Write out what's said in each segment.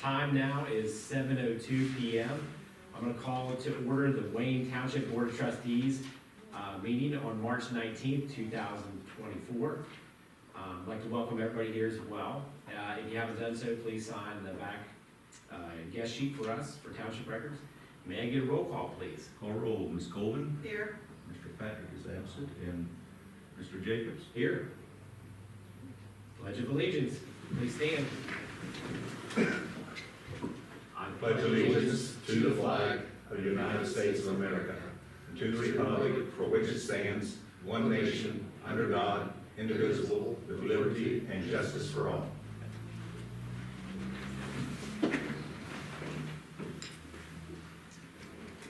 time now is 7:02 p.m. I'm going to call to order the Wayne Township Board of Trustees meeting on March 19th, 2024. I'd like to welcome everybody here as well. If you haven't done so, please sign the back guest sheet for us for Township records. May I get a roll call, please? Call roll. Ms. Colvin? Here. Mr. Patrick is absent, and Mr. Jacobs? Here. Pledge of Allegiance. Please stand. I pledge allegiance to the flag of the United States of America, and to the republic for which it stands, one nation, under God, indivisible, with liberty and justice for all.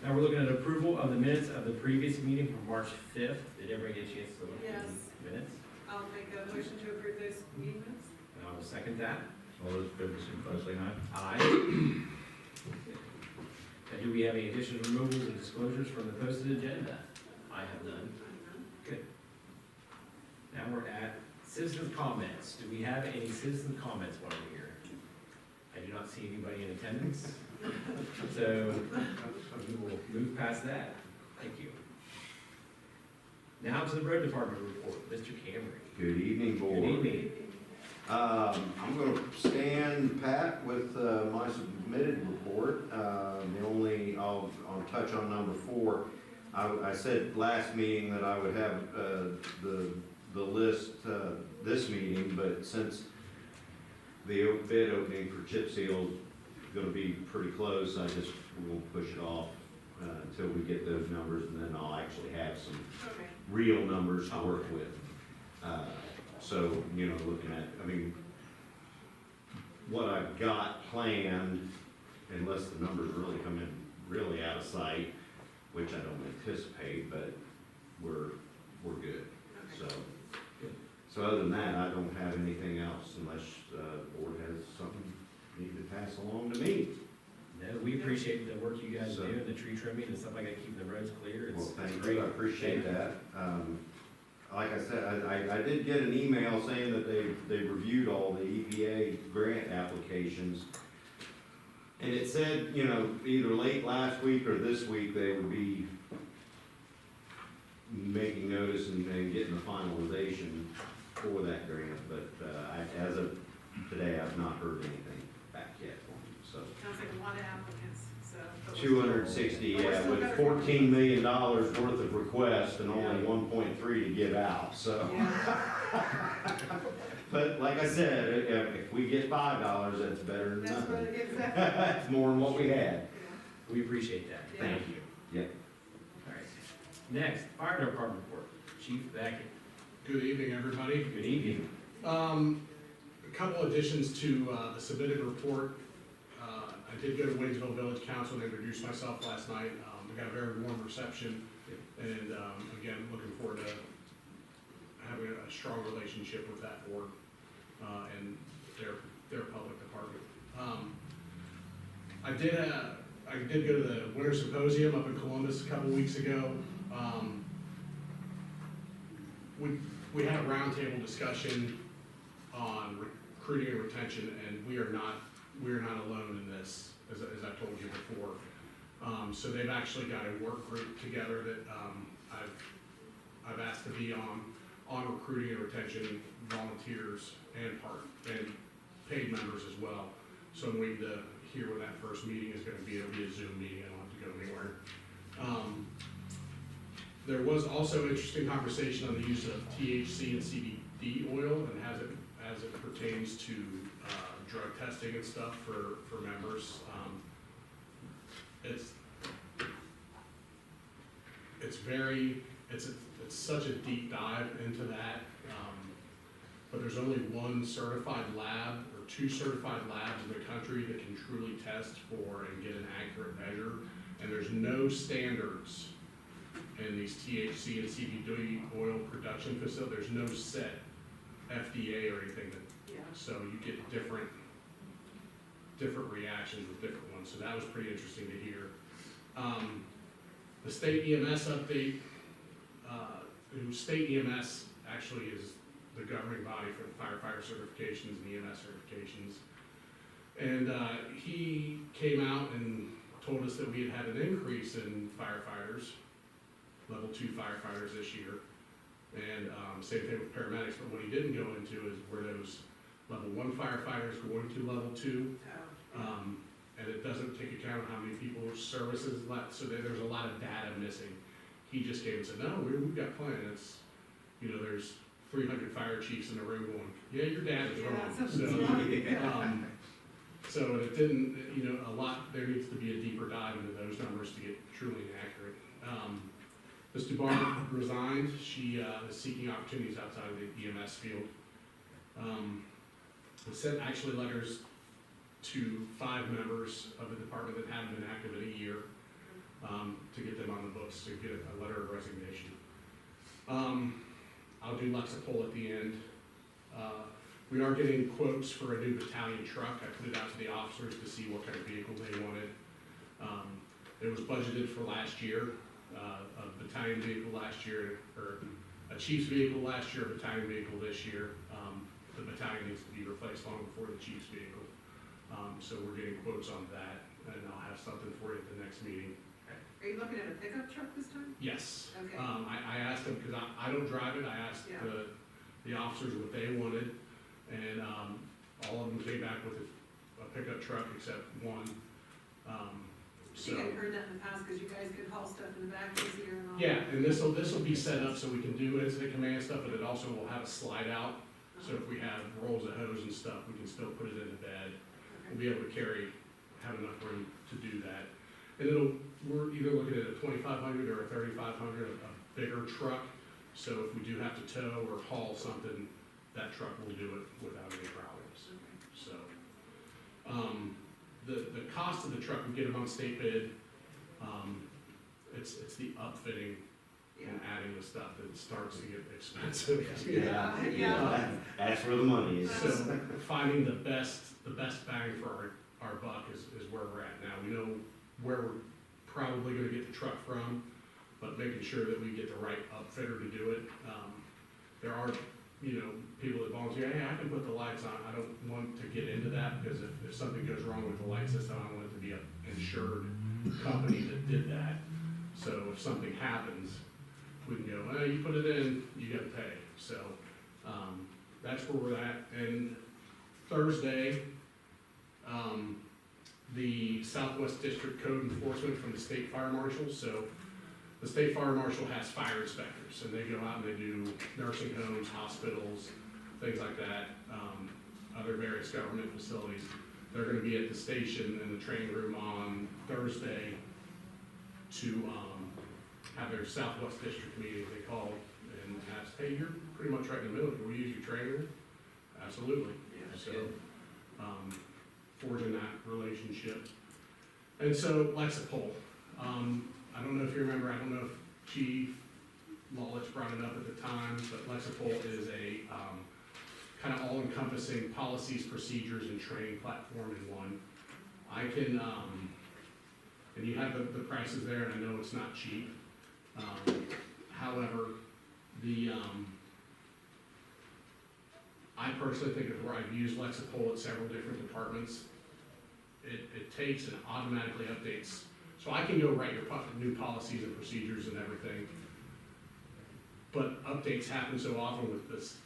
Now we're looking at approval of the minutes of the previous meeting from March 5th. Did everybody get a chance to look at Yes. the minutes? I'll make a motion to approve those meeting minutes. And I will second that. All those in favor, signify by saying aye. Aye. Now, do we have any additional removals and disclosures from the posted agenda? I have none. Good. Now we're at citizens' comments. Do we have any citizen comments while we're here? I do not see anybody in attendance. So we will move past that. Thank you. Now to the road department report. Mr. Camry. Good evening, Board. Good evening. I'm going to stand pat with my submitted report. I'll touch on number 4. I said last meeting that I would have the list this meeting, but since the bid opening for chip seal is going to be pretty close, I just will push it off until we get those numbers, and then I'll actually have some Okay. real numbers to work with. So, looking at, what I've got planned, unless the numbers really come in really out of sight, which I don't anticipate, but we're good. Okay. So other than that, I don't have anything else unless the board has something you need to pass along to me. No, we appreciate the work you guys So- do, the tree trimming and stuff like that, keeping the roads clear. Well, It's thank great. you, I appreciate that. Like I said, I did get an email saying that they reviewed all the EPA grant applications. And it said, either late last week or this week, they would be making notice and getting the finalization for that grant. But as of today, I've not heard anything back yet from them, so. Sounds like a lot of applicants, so. but we're 260, yeah, with $14 million worth of requests and only Yeah. 1.3 to give out, so. still- Yeah, But like I said, if we get $5, that's better than that's what nothing. it is. That's more than what we had. We appreciate that. Yeah. Thank you. Yep. All right. Next, fire department report. Chief Beckett. Good evening, everybody. Good evening. A couple additions to the submitted report. I did go to Waynesville Village Council and introduce myself last night. We got a very warm reception, and again, looking forward to having a strong relationship with that board and their public department. I did go to the Winter Symposium up in Columbus a couple weeks ago. We had a roundtable discussion on recruiting and retention, and we are not alone in this, as I've told you before. So they've actually got a work group together that I've asked to be on recruiting and retention, volunteers and paid members as well. So I'm waiting to hear when that first meeting is gonna be. It'll be a Zoom meeting, I don't have to go anywhere. There was also interesting conversation on the use of THC and CBD oil and as it pertains to drug testing and stuff for members. It's such a deep dive into that, but there's only one certified lab or 2 certified labs in the country that can truly test for and get an accurate measure, and there's no standards in these THC and CBD oil production facilities. There's no set FDA or anything that, Yeah. so you get different reactions with different ones, so that was pretty interesting to hear. The state EMS update, state EMS actually is the governing body for the firefighter certifications and EMS certifications. And he came out and told us that we had an increase in firefighters, level 2 firefighters this year. And same thing with paramedics, but what he didn't go into is were those level 1 firefighters going to level 2? And it doesn't take account of how many people services left, so there's a lot of data missing. He just came and said, no, we've got plans. You know, there's 300 fire chiefs in the room going, yeah, your data is wrong. So it didn't, you know, there needs to be a deeper dive into those numbers to get truly accurate. Ms. DUBARD resigned. She is seeking opportunities outside of the EMS field. I sent actually letters to 5 members of the department that hadn't been active in a year to get them on the books, to get a letter of resignation. I'll do Lexapol at the end. We are getting quotes for a new battalion truck. I put it out to the officers to see what kind of vehicle they wanted. It was budgeted for last year, a battalion vehicle last year, or a chief's vehicle last year, a battalion vehicle this year. The battalion needs to be replaced long before the chief's vehicle. So we're getting quotes on that, and I'll have something for you at the next meeting. Are you looking at a pickup truck this time? Yes. Okay. I asked them, because I don't drive it, I asked Yeah. the officers what they wanted, and all of them came back with a pickup truck except one. I think I've heard that in the past, because you guys could haul stuff in the back easier and all. Yeah, and this'll be set up so we can do incident command stuff, but it also will have a slide out. So if we have rolls of hose and stuff, we can still put it in the bed. We'll be able to have enough room to do that. And we're either looking at a 2,500 or a 3,500, a bigger truck. So if we do have to tow or haul something, that truck will do it without any problems. So, the cost of the truck, we get them on state bid. It's the upfitting and adding the stuff that starts to get expensive. Yeah. That's where the money is. So finding the best bang for our buck is where we're at now. We know where we're probably gonna get the truck from, but making sure that we get the right upfitter to do it. There are, you know, people that volunteer, hey, I can put the lights on. I don't want to get into that, because if something goes wrong with the light system, I want it to be an insured company that did that. So if something happens, we can go, oh, you put it in, you gotta pay. So, that's where we're at. And Thursday, the Southwest District Code Enforcement from the State Fire Marshal. So the State Fire Marshal has fire inspectors, and they go out and they do nursing homes, hospitals, things like that, other various government facilities. They're gonna be at the station in the training room on Thursday to have their Southwest District meeting. They called and asked, hey, you're pretty much right in the middle, can we use your training room? Absolutely. So, forging that relationship. And so, Lexapol, I don't know if you remember, I don't know if Chief Lawless brought it up at the time, but Lexapol is a kind of all-encompassing policies, procedures, and training platform in one. I can, and you have the prices there, and I know it's not cheap. However, I personally think of where I've used Lexapol at several different departments. It takes and automatically updates. So I can go write your new policies and procedures and everything, but updates happen so often with this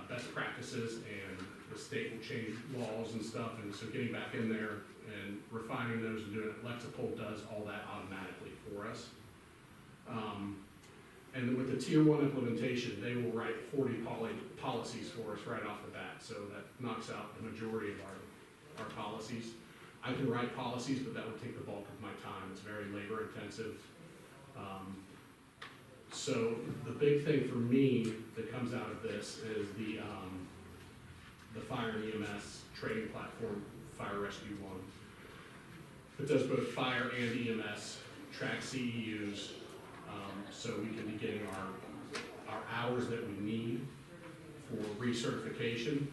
best practices, and the state will change laws and stuff, and so getting back in there and refining those and doing it, Lexapol does all that automatically for us. And with the tier 1 implementation, they will write 40 policies for us right off the bat, so that knocks out the majority of our policies. I can write policies, but that would take the bulk of my time. It's very labor intensive. So the big thing for me that comes out of this is the fire and EMS training platform, Fire Rescue One. It does both fire and EMS, track CEUs, so we can be getting our hours that we need for recertification.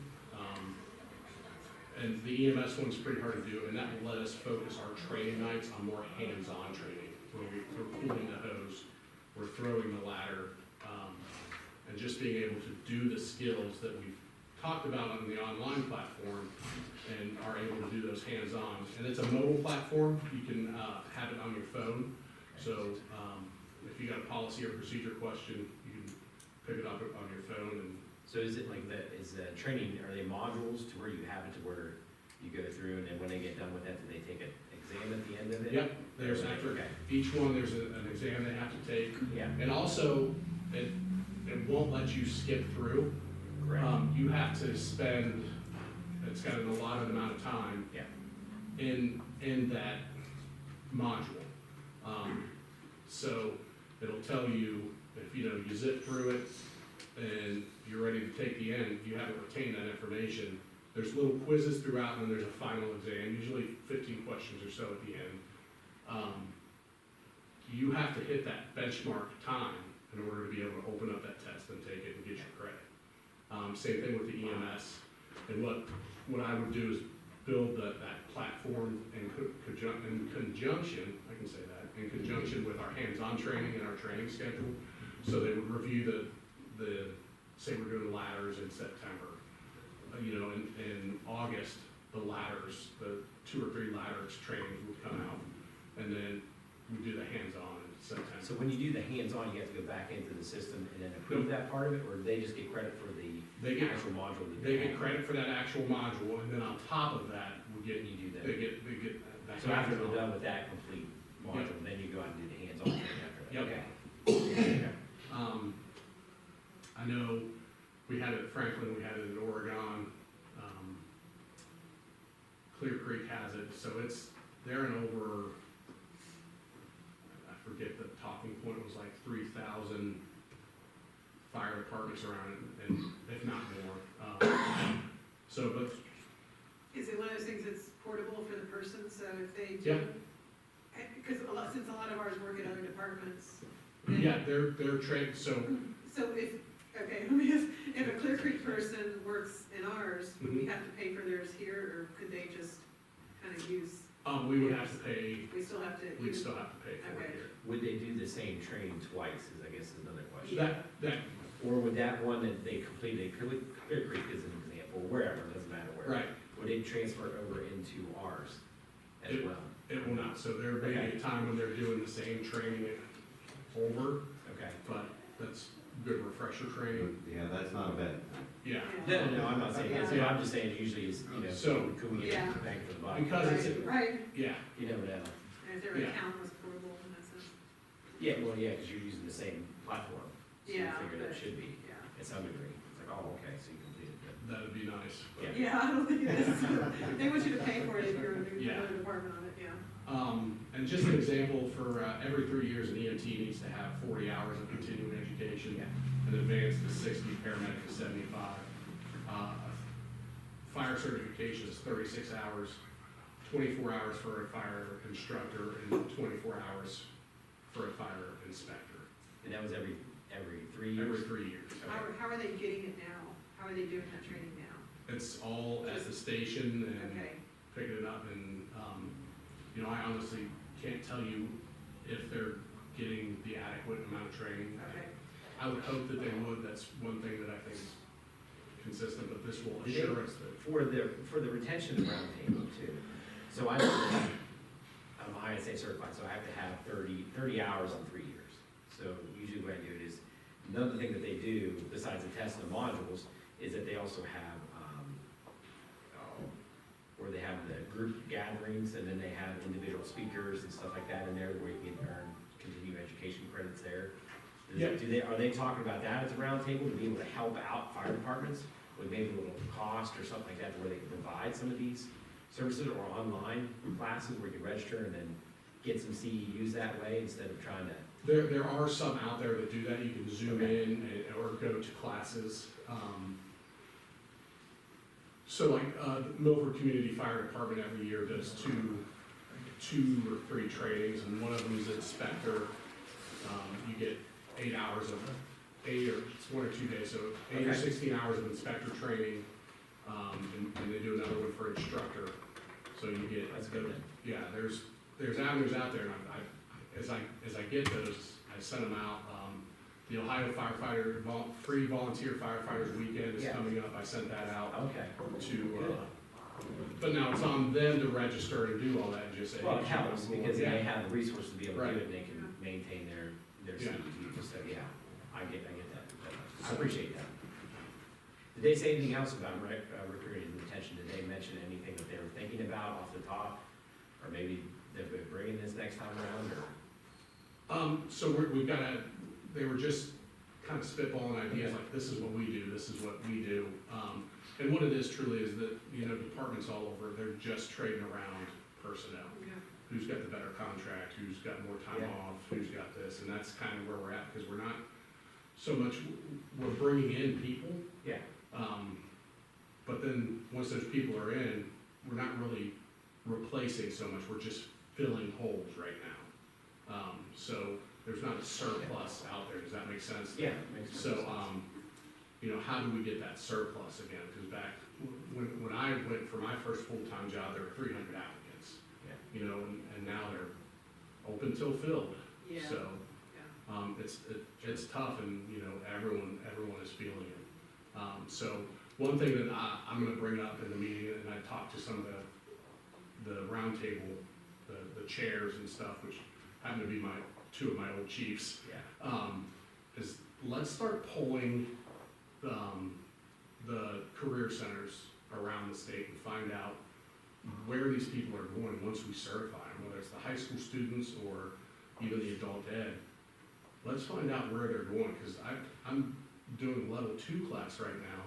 And the EMS one's pretty hard to do, and that will let us focus our training nights on more hands-on training, where we're pulling the hose, we're throwing the ladder, and just being able to do the skills that we've talked about on the online platform, and are able to do those hands-on. And it's a mobile platform, you can, have it on your phone. So, if you got a policy or procedure question, you can pick it up on your phone and, So is it like that, is the training, are they modules to where you have it to where you go through and then when they get done with that, do they take an exam at the end of it? yep, there's after, Okay, each one, there's an exam they have to take. yeah, And also, it won't let you skip through. correct, You have to spend, it's got an allotted amount of time yeah, in that module. So it'll tell you, if you know, you zip through it and you're ready to take the end, you haven't retained that information. There's little quizzes throughout and then there's a final exam, usually 15 questions or so at the end. You have to hit that benchmark time in order to be able to open up that test and take it and get your credit. Same thing with the EMS. And what I would do is build that platform in conjunction, I can say that, in conjunction with our hands-on training and our training schedule. So they would review say we're doing ladders in September. In August, the ladders, the 2 or 3 ladders trainings would come out. And then we do the hands-on in September. so when you do the hands-on, you have to go back into the system and then approve that part of it, or do they just get credit for the They get, actual module? that they get have? credit for that actual module, and then on top of that, And you do that. they get that. So after we're hands-on. done with that complete module, then you go out and do the hands-on training after that? Yep. Okay. Okay. I know we had it at Franklin, we had it at Oregon, Clear Creek has it, so they're in over, I forget the talking point was like 3,000 fire departments around it, and if not more. But Is it one of those things that's portable for the person, so if they Yeah. do? Because since a lot of ours work at other departments. then- yeah, they're trained, so So let me ask, if a Clear Creek person works in ours, would we have to pay for theirs here, or could they just kind of use, we would have to pay, we still have to? we'd still have to pay for it Okay. here. Would they do the same training twice, is I guess is another question. That, Or would that one that they completed, Clear Creek is an example, wherever, it doesn't matter where. right, Would it transfer over into ours as It- well? it will not, so there may Okay. be a time when they're doing the same training over, Okay. but that's good refresher training, Yeah, that's not a bad. yeah. No, I'm not saying it's, Yeah. I'm just saying usually is, So- could we get Yeah. a bang for the buck? Because it's, Right, yeah, You never know. and if their Yeah. account was portable in that sense. Yeah, well, yeah, because you're using the same platform. So Yeah, you figure that but- should be, Yeah. at some degree. It's like, oh, okay, so you completed it. that'd be nice, but, Yeah, I don't think it is. They want you to pay for it if you're in Yeah. another department on it, yeah. and just an example, for, every 3 years, an EMT needs to have 40 hours of continuing education. Yeah. An advanced is 60, paramedic is 75. Fire certification is 36 hours, 24 hours for a fire instructor, and 24 hours for a fire inspector, And that was every 3 years? every 3 years. How are they getting it now? How are they doing that training now? It's all at the station and Okay, picking it up, and, I honestly can't tell you if they're getting the adequate amount of training. okay. I would hope that they would, that's one thing that I think is consistent, but this will Did they- assure us that, For the retention of roundtable too. So I'm ISA certified, so I have to have 30 hours in 3 years. So usually what I do is, another thing that they do, besides the test and the modules, is that they also have, where they have the group gatherings, and then they have individual speakers and stuff like that in there, where you can earn continuing education credits there. Yeah. Are they talking about that as a roundtable, to be able to help out fire departments with maybe a little cost or something like that, where they can provide some of these services, or online classes where you can register and then get some CEUs that way, instead of trying to, there are some out there that do that, you can zoom Okay. in or go to classes. So like, the Milford Community Fire Department every year does two or three trainings, and one of them is inspector. You get 8 hours of, it's 1 or 2 days, so 8 or Okay. 16 hours of inspector training, and they do another one for instructor. So you get. that's good then. Yeah, there's avenues out there, and as I get those, I send them out. The Ohio Firefighter, Free Volunteer Firefighters Weekend is Yeah. coming up, I sent that out Okay. to, But now it's on them to register and do all that and just say. Well, it hey, helps, because yeah. they have the resources to be able to Right. do it, and they can maintain their Yeah. CDs, so, yeah, I get that. I appreciate that. Did they say anything else about recruiting and retention? Did they mention anything that they were thinking about off the top? Or maybe they'll be bringing this next time around, or? So they were just kind of spitballing ideas, like, this is what we do, this is what we do. And what it is truly is that, you know, departments all over, they're just trading around personnel. Yeah. Who's got the better contract, who's got more time Yeah. off, who's got this, and that's kind of where we're at, because we're not so much, we're bringing in people, Yeah. but then, once those people are in, we're not really replacing so much, we're just filling holes right now. So, there's not a surplus out there, does that make sense? Yeah, makes sense. So, you know, how do we get that surplus again? Because back, when I went for my first full-time job, there were 300 applicants. Yeah. You know, and now they're open till filled. Yeah. So, Yeah. it's tough, and, you know, everyone is feeling it. So, one thing that I'm gonna bring up in the meeting, and I talked to some of the roundtable, the chairs and stuff, which happen to be two of my old chiefs, Yeah. is let's start pulling the career centers around the state and find out where these people are going once we certify them, whether it's the high school students or even the adult ed. Let's find out where they're going, because I'm doing level 2 class right now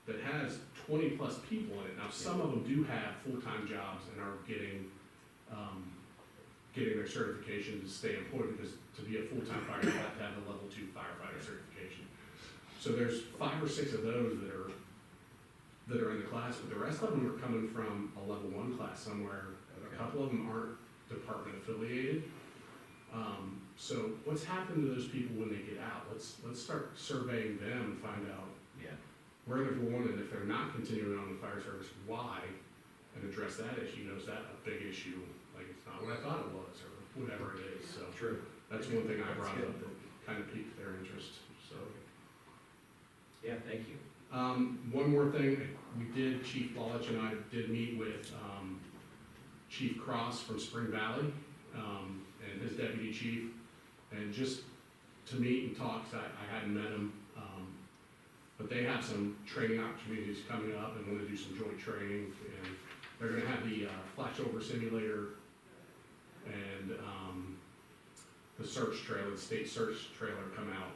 that has 20+ people in it. Now, some of them do have full-time jobs and are getting their certification to stay employed, because to be a full-time firefighter, you have to have a level 2 firefighter certification. So there's 5 or 6 of those that are in the class, but the rest of them are coming from a level 1 class somewhere. A couple of them aren't department affiliated. So what's happened to those people when they get out? Let's start surveying them and find out Yeah. where they're going, and if they're not continuing on the fire service, why, and address that issue. You know, is that a big issue? Like, it's not what I thought it was, or whatever it is. So True. that's one thing I brought That's up that kind of piqued their interest, so. Yeah, thank you. One more thing, Chief Lodge and I did meet with, Chief Cross from Spring Valley, and his deputy chief, and just to meet and talk, 'cause I hadn't met him, but they have some training opportunities coming up, and want to do some joint training, and they're gonna have the, flashover simulator and, the search trailer, the state search trailer come out.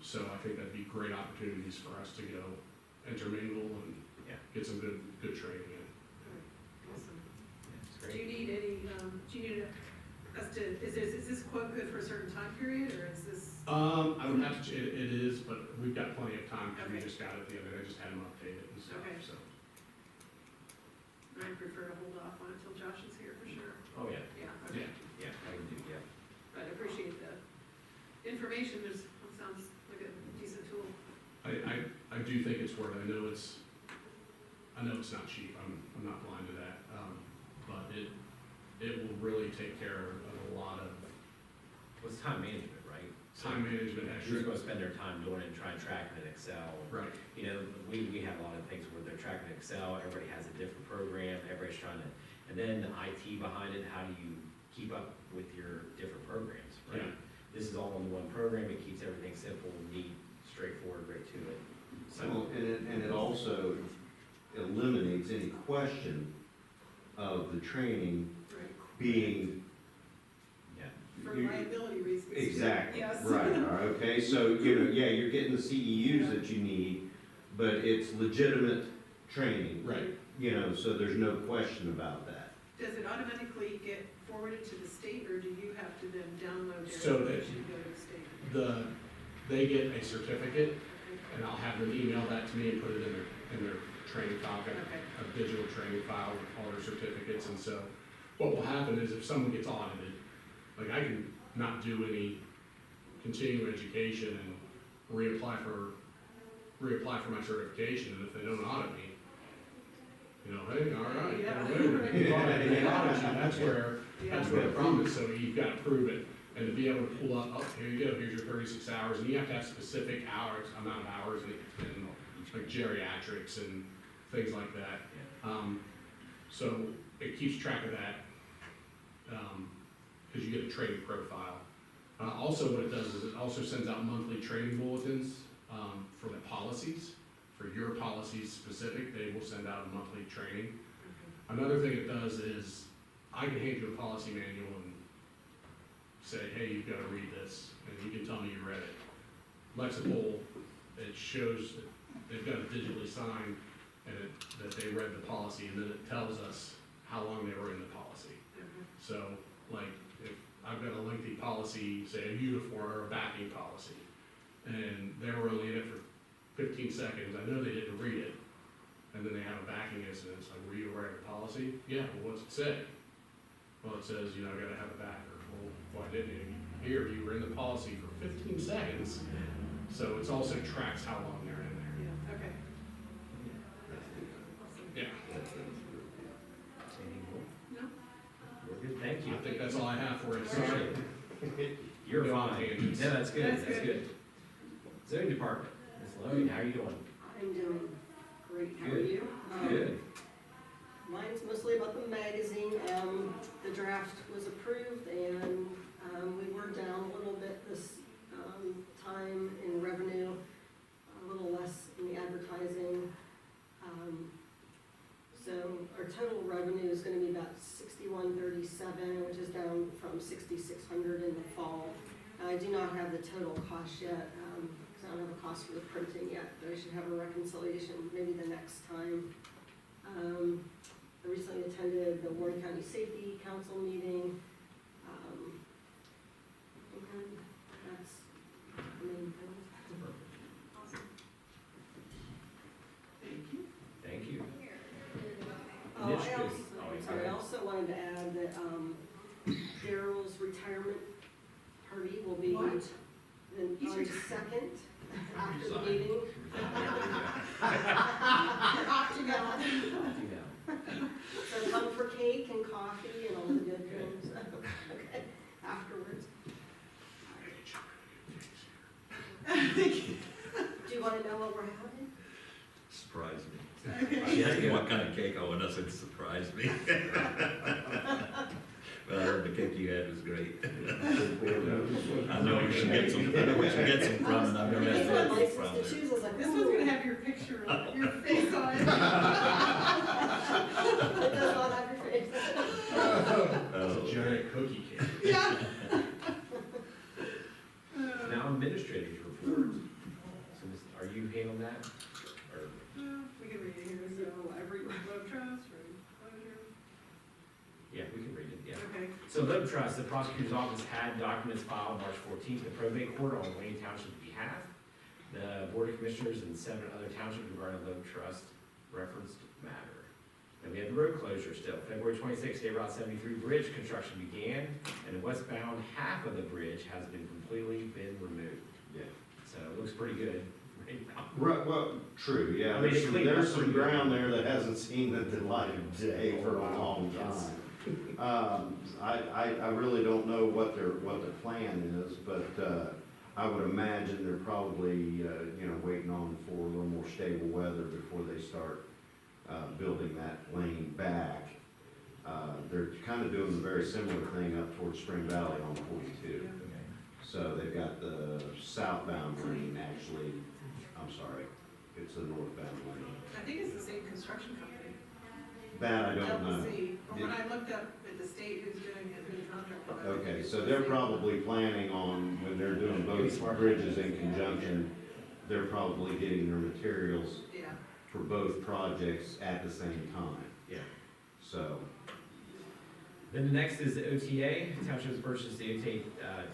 So I think that'd be great opportunities for us to go intermingle and Yeah. get some good training in. Awesome. That's Do great. you need any, is this quote good for a certain time period, or is this? I would have to, it is, but we've got plenty of time, because we Okay. just got it the other day, I just had them updated and stuff, Okay. so. I prefer to hold off on it until Josh is here for sure. Oh, yeah, Yeah, okay. Yeah. yeah, I can do, yeah. But I appreciate the information, it sounds like a decent tool. I do think it's worth it. I know it's not cheap, I'm not blind to that, but it will really take care of a lot of Well, it's time management, right? time management. Who's gonna spend their time doing it and try and track it in Excel? Right, You know, we have a lot of things where they're tracking Excel, everybody has a different program, everybody's trying to, and then the IT behind it, how do you keep up with your different programs, right? Yeah. This is all in one program, it keeps everything simple, neat, straightforward, right to it. Well, So, and it also eliminates any question of the training Right. being. yeah, For you- liability reasons. Exactly, Yes. right, okay, so, you know, yeah, you're getting the CEUs that you need, but it's legitimate training. right. You know, so there's no question about that. Does it automatically get forwarded to the state, or do you have to then download their So that- information to go to the state? They get a certificate, Okay. and I'll have them email that to me and put it in their training file, got Okay. a digital training file with all their certificates, and so what will happen is if someone gets audited, like I can not do any continuing education and reapply for my certification, and if they don't audit me, you know, hey, all right, Yeah. whatever, they audit you, that's where Yeah. the problem is, so you've gotta prove it, and to be able to pull up, oh, here you go, here's your 36 hours, and you have to have specific amount of hours, and like geriatrics and things like that. So it keeps track of that, because you get a training profile. Also, what it does is it also sends out monthly training bulletins for the policies. For your policies specific, they will send out a monthly training. Another thing it does is, I can hand you a policy manual and say, hey, you've got to read this, and you can tell me you read it. Lexipol, it shows that they've got it digitally signed, and that they read the policy, and then it tells us how long they were in the policy. So, like, if I've got a lengthy policy, say a uniform or a backing policy, and they were only in it for 15 seconds, I know they didn't read it, and then they have a backing incident, it's like, were you aware of the policy? Yeah, well, what's it say? Well, it says, I gotta have a backer. Well, why didn't you? Here, you were in the policy for 15 seconds, so it also tracks how long they're in there. Yeah, okay. Yeah, Anything more? No? We're good, thank you. I think that's all I have for you. Sorry. You're Go on, fine. tangents. Yeah, that's good, That's that's good. good. Zoning department, Ms. Logan, how are you doing? I'm doing great, how are Good. you? Good. Mine's mostly about the magazine, the draft was approved and, we were down a little bit this, time in revenue, a little less in the advertising. So our total revenue is gonna be about 6137, which is down from 6600 in the fall. I do not have the total cost yet, because I don't have a cost for the printing yet, but I should have a reconciliation maybe the next time. I recently attended the Warren County Safety Council meeting. And that's the main thing. Awesome. Thank you. Thank you. Oh, Initiative. I also wanted to add that, Daryl's retirement party will be What? on the second, after the meeting. Opting out. So come for cake and coffee and all the good things, okay, afterwards. Do you wanna know what we're having? Surprised me. Okay. She asked me what kind of cake I wanted, I said, surprised me. But I heard the cake you had was great. I know we should get some, I know we should get some from, and I've never It's had my that license from to there. choose, I was like, This one's ooh. gonna have your picture on, your face on it. It does not have your face. It's a Oh. giant cookie cake. Yeah. Now administrators report. So are you handling that? Or, We can read it here, so every web trust or closure. yeah, we can read it, yeah. Okay. So Loeb Trust, the prosecutor's office had documents filed March 14th in probate court on Wayne Township's behalf. The Board of Commissioners and 7 other townships regarding Loeb Trust referenced matter. And we have the road closure still. February 26th, State Route 73 bridge construction began, and the westbound half of the bridge has been completely removed. Yeah. So it looks pretty good right now. Right, well, true, yeah, I mean, there's some ground there that hasn't seen the light of day for a long time. I really don't know what their plan is, but, I would imagine they're probably, waiting on for a little more stable weather before they start, building that lane back. They're kind of doing a very similar thing up towards Spring Valley on 42. So they've got the southbound lane actually, I'm sorry, it's the northbound lane. I think it's the same construction company. That I don't know. LLC. From when I looked up at the state who's doing it, who's contracted. Okay, so they're probably planning on, when they're doing both bridges in conjunction, they're probably getting their materials Yeah. for both projects at the same time. Yeah. So, Then the next is the OTA, Townships purchased the OTA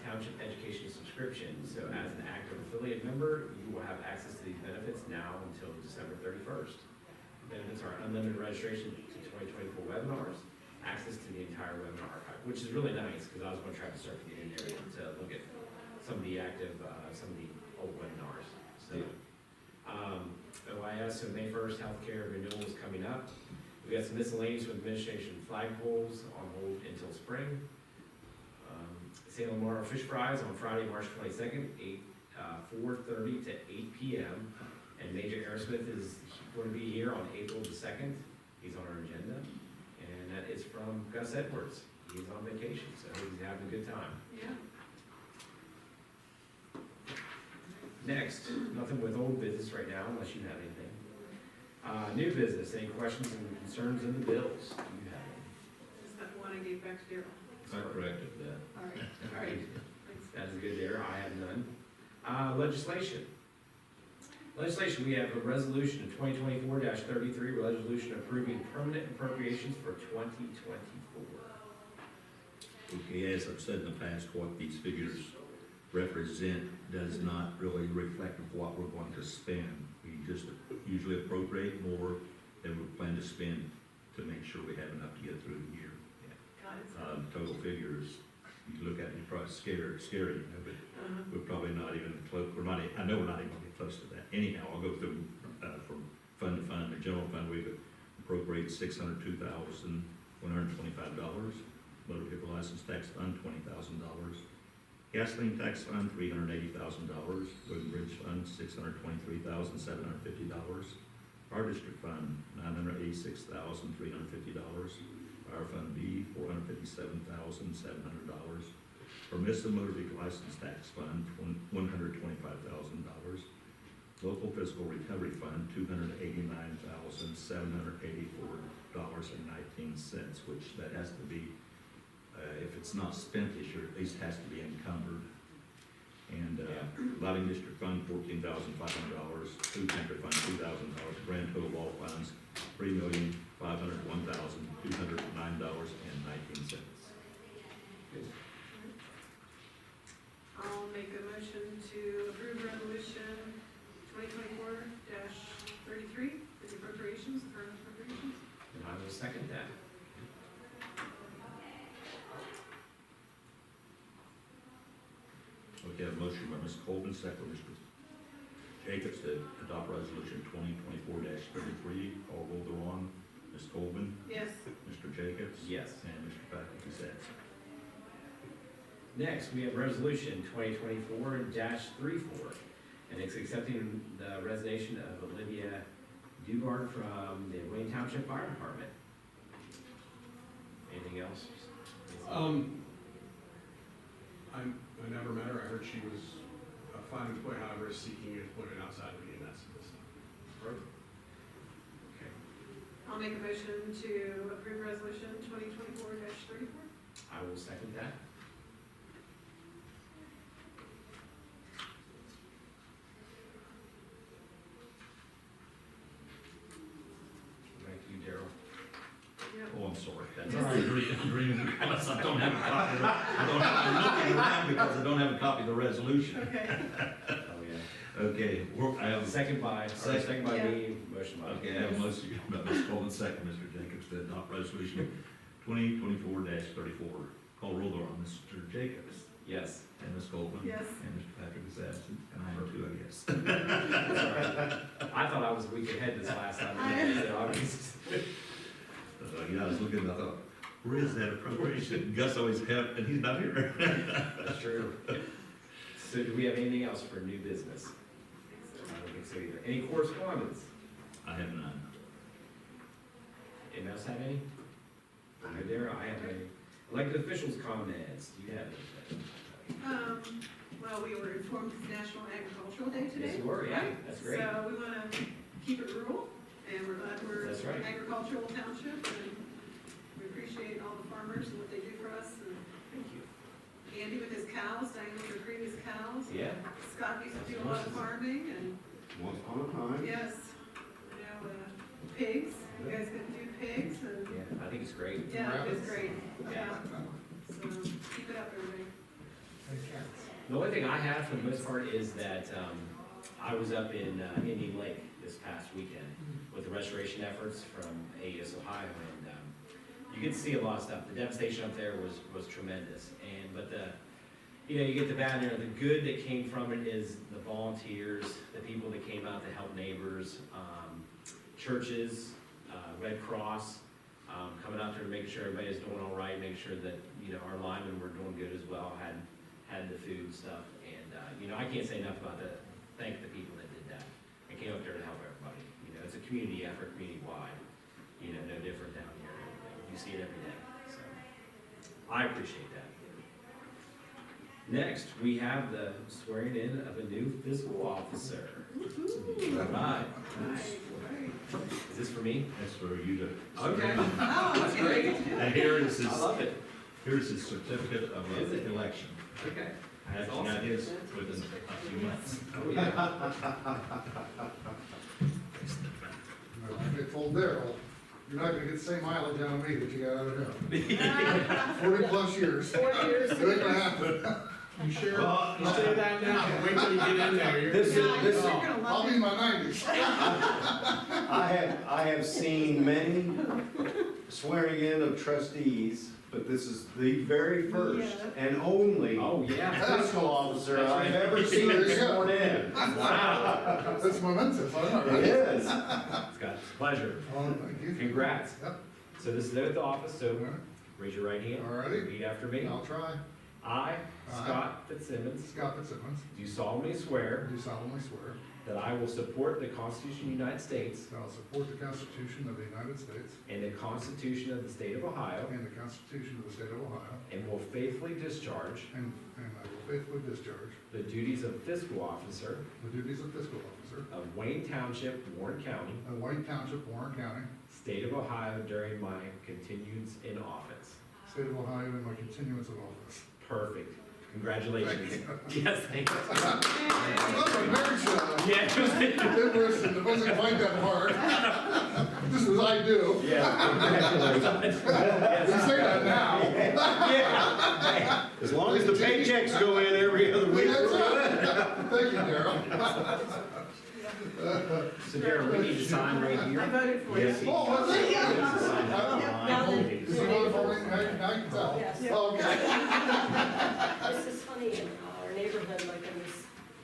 Township Education Subscription. So as an active affiliate member, you will have access to these benefits now until December 31st. Benefits are unlimited registration to 2024 webinars, access to the entire webinar archive, which is really nice, because I was gonna try to start to get in there to look at some of the active, some of the old webinars, so. OIS, so May 1st, healthcare renewal is coming up. We got some miscellaneous with administration flagpoles on hold until spring. St. Lamar Fish Fries on Friday, March 22nd, 4:30 to 8 p.m. And Major Aerosmith is going to be here on April the 2nd. He's on our agenda. that is from Gus Edwards. He's on vacation, so he's having a good time. Yeah. Next, nothing with old business right now, unless you have anything. New business, any questions and concerns in the bills? Do you have any? Is that one I gave back to Daryl? I corrected that. All right, all right. Thanks. That is good there, I have none. Legislation. Legislation, we have a resolution of 2024-33, resolution approving permanent appropriations for 2024. Okay, as I've said in the past, what these figures represent does not really reflect of what we're going to spend. We just usually appropriate more than we plan to spend to make sure we have enough to get through the year. Got it. Total figures, you look at it, you're probably scary, you know, but we're probably not even close, I know we're not even gonna get close to that. Anyhow, I'll go through, from fund to fund. The general fund, we've appropriated $602,125. Motor vehicle license tax fund, $20,000. Gasoline tax fund, $380,000. Road and bridge fund, $623,750. Fire district fund, $986,350. Fire fund B, $457,700. Permissive motor vehicle license tax fund, $125,000. Local fiscal recovery fund, $289,784.19, which that has to be, if it's not spent this year, at least has to be encumbered. And lighting district fund, $14,500. Food pantry fund, $2,000. Grand total all funds, $3,501,209.19. I'll make a motion to approve resolution 2024-33 for the appropriations, current appropriations. And I will second that. Okay, a motion by Ms. Colvin, second by Mr. Jacobs to adopt resolution 2024-33. Call roll thereon. Ms. Colvin, Yes. Mr. Jacobs. Yes. And Mr. Patrick is absent. Next, we have resolution 2024-34, and it's accepting the resignation of Olivia DUBARD from the Wayne Township Fire Department. Anything else? I never met her. I heard she was a fine employee, however, is seeking employment outside of the EMS at this time. Okay. I'll make a motion to approve resolution 2024-34. I will second that. Thank you, Daryl. Yep. Oh, I'm sorry. That's all right. I'm dreaming because I don't have a copy. I'm looking around because I don't have a copy of the resolution. Okay. Oh, yeah. Okay, I have, Second by Yeah. me, motion by. okay, I have a motion by Ms. Colvin, second, Mr. Jacobs, to adopt resolution 2024-34. Call roll thereon. Mr. Jacobs. Yes. And Ms. Colvin. Yes. And Mr. Patrick is absent, and I am too, I guess. That's all right. I thought I was a week ahead this last time. So I was- Yeah, I was looking, and I thought, where is that appropriation? Gus always helped, and he's not here. That's true. So do we have anything else for new business? I don't think so either. Any correspondence? I have none. Anyone else have any? No, there, I have any. Elected officials comments, do you have anything? Well, we were informed it's National Agricultural Day today. Yes, you were, yeah, that's great. So we want to keep it rural, and we're glad we're That's right. agricultural township, and we appreciate all the farmers and what they do for us. And Thank you. Andy with his cows, Diane with her previous cows. Yeah, Scott used to do a lot of farming, and Once upon a time. yes, pigs, you guys can do pigs, and yeah, I think it's great. yeah, it's great, Yeah. yeah. So keep it up, everybody. The only thing I have for the most part is that, I was up in, Indian Lake this past weekend with the restoration efforts from AES Ohio, and, you get to see a lot of stuff. The devastation up there was tremendous, but you get the bad and the good that came from it is the volunteers, the people that came out to help neighbors, churches, Red Cross, coming out there to make sure everybody's doing all right, make sure that, our linemen were doing good as well, had the food and stuff, and, I can't say enough about thank the people that did that, and came up there to help everybody. It's a community effort, community-wide, no different down here. You see it every day, so I appreciate that. Next, we have the swearing in of a new fiscal officer. All right. Is this for me? That's for you to. Okay. Oh, That's great. And here is his, I love it. here's his certificate of Is it? election. Okay. That's That's awesome. got his within a few months. Oh, yeah. I told Daryl, you're not gonna get the same mileage out of me that you got out of him. 40+ years. 4 years. It ain't gonna happen. You sure? Well, You say that now, but wait till you get in there. You're This is- gonna be this like, is- "Oh." You're gonna I'll love be it. in my 90s. I have seen many swearing in of trustees, but this is the very first and only Oh, yeah. fiscal officer That's I've right. ever seen sworn in. Wow. That's momentous, I know, It right? is. Scott, it's a pleasure. Oh, thank you. Congrats. Yep. So this is the oath of office, so All right. raise your right hand. Alrighty. Repeat after me. I'll try. I, Scott Fitzsimmons, Scott Fitzsimmons, do solemnly swear do solemnly swear that I will support the Constitution of the United States that I will support the Constitution of the United States and the Constitution of the State of Ohio, and the Constitution of the State of Ohio, and will faithfully discharge and I will faithfully discharge the duties of fiscal officer the duties of fiscal officer of Wayne Township, Warren County, of White Township, Warren County, State of Ohio during my continuance in office. State of Ohio, in my continuance of office. Perfect. Congratulations. Yes, thank you. That's my marriage shot. Yeah. It wasn't quite that hard. This is I do. Yeah, congratulations. You say that now. Yeah. As long as the paychecks go in every other week. That's right. Thank you, Daryl. So Darryl, we need to sign right I here. voted for you. Yes. Oh, was it? Yeah. Is he voting for me? I can tell. Yes. Oh, okay. This is funny, in our neighborhood, like in this,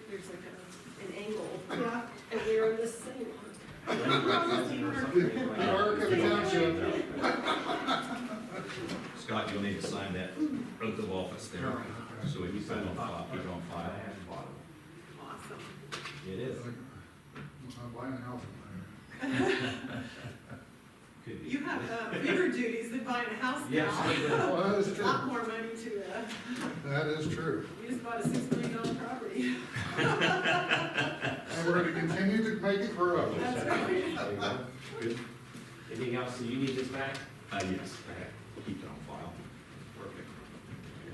there's like an angle, Yeah. and we're in the same one. Clerk of the Township. Scott, you'll need to sign that oath of office there, so if you put it on file, keep it on I file. have the bottom. Awesome. It is. I'm buying a house in there. Could be. You have bigger duties than buying a house Yes. now. Well, that is A true. lot more money to, That is true. you just bought a $6 million property. And we're gonna continue to make it grow. That's right. There you go. Good. Anything else? Do you need this back? Yes, Okay. keep it on file. Perfect.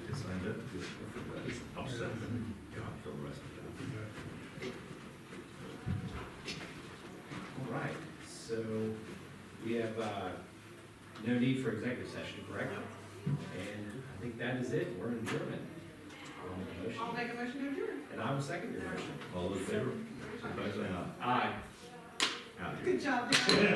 If you signed up, good. I'll send them. Yeah, I'll fill the rest of it All right, so we have no need for executive session, correct? And I think that is it. We're adjourned. I'll make a motion to adjourn. And I will second your motion. out. All those in favor, signify by saying aye. Aye. Out here. Good job, Dan.